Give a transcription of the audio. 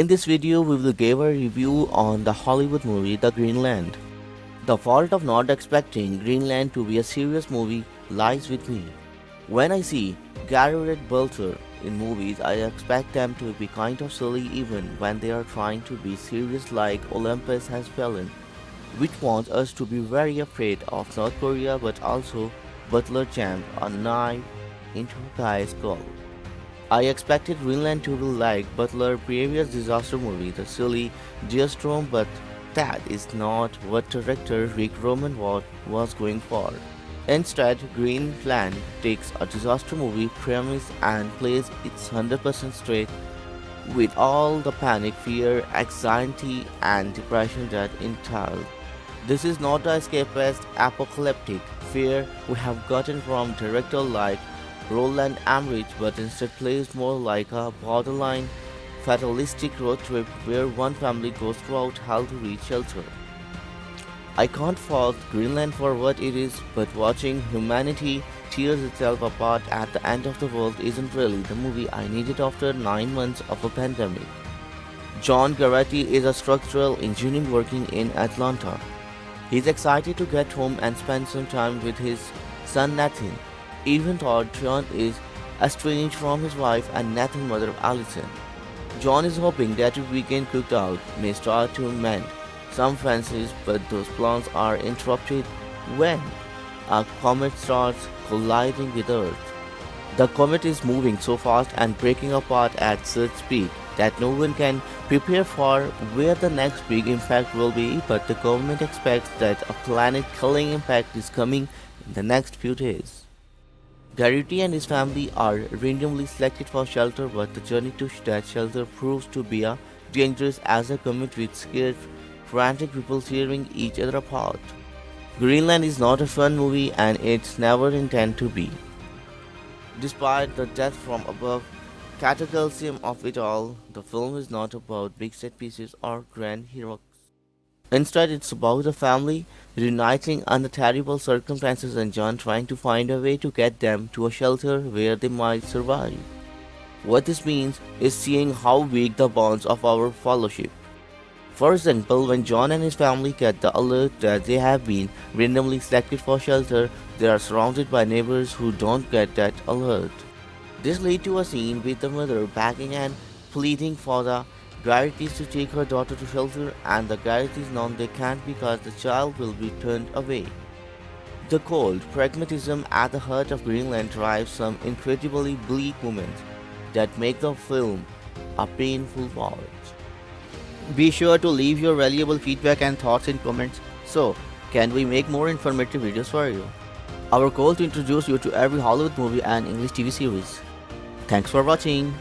In this video, we will give a review on the Hollywood movie The Greenland. The fault of not expecting Greenland to be a serious movie lies with me. When I see Gerard Butler in movies, I expect them to be kind of silly even when they are trying to be serious, like Olympus Has Fallen, which wants us to be very afraid of North Korea, but also Butler jammed a knife into a guy's skull. I expected Greenland to be like Butler's previous disaster movie, The Silly Geostorm, but that is not what director Rick Roman was going for. Instead, Greenland takes a disaster movie premise and plays it 100% straight, with all the panic, fear, anxiety, and depression that entails. This is not the escapist apocalyptic fear we have gotten from directors like Roland Emmerich, but instead plays more like a borderline fatalistic road trip where one family goes throughout hell to reach shelter. I can't fault Greenland for what it is, but watching humanity tears itself apart at the end of the world isn't really the movie I needed after 9 months of a pandemic. John Garrity is a structural engineer working in Atlanta. He's excited to get home and spend some time with his son Nathan, even though John is estranged from his wife and Nathan's mother Allison. John is hoping that a weekend cooked out may start to mend some fences, but those plans are interrupted when a comet starts colliding with Earth. The comet is moving so fast and breaking apart at such speed that no one can prepare for where the next big impact will be, but the government expects that a planet-killing impact is coming in the next few days. Garrity and his family are randomly selected for shelter, but the journey to that shelter proves to be dangerous as they commit with scared, frantic people tearing each other apart. Greenland is not a fun movie, and it's never intended to be. Despite the death from above cataclysm of it all, the film is not about big set pieces or grand heroics. Instead, it's about a family reuniting under terrible circumstances and John trying to find a way to get them to a shelter where they might survive. What this means is seeing how weak the bonds of our fellowship. For example, when John and his family get the alert that they have been randomly selected for shelter, they are surrounded by neighbors who don't get that alert. This leads to a scene with the mother begging and pleading for the Garrity's to take her daughter to shelter, and the Garrity's know they can't because the child will be turned away. The cold pragmatism at the heart of Greenland drives some incredibly bleak moments that make the film a painful watch. Be sure to leave your valuable feedback and thoughts in comments so can we make more informative videos for you. Our goal to introduce you to every Hollywood movie and English TV series. Thanks for watching.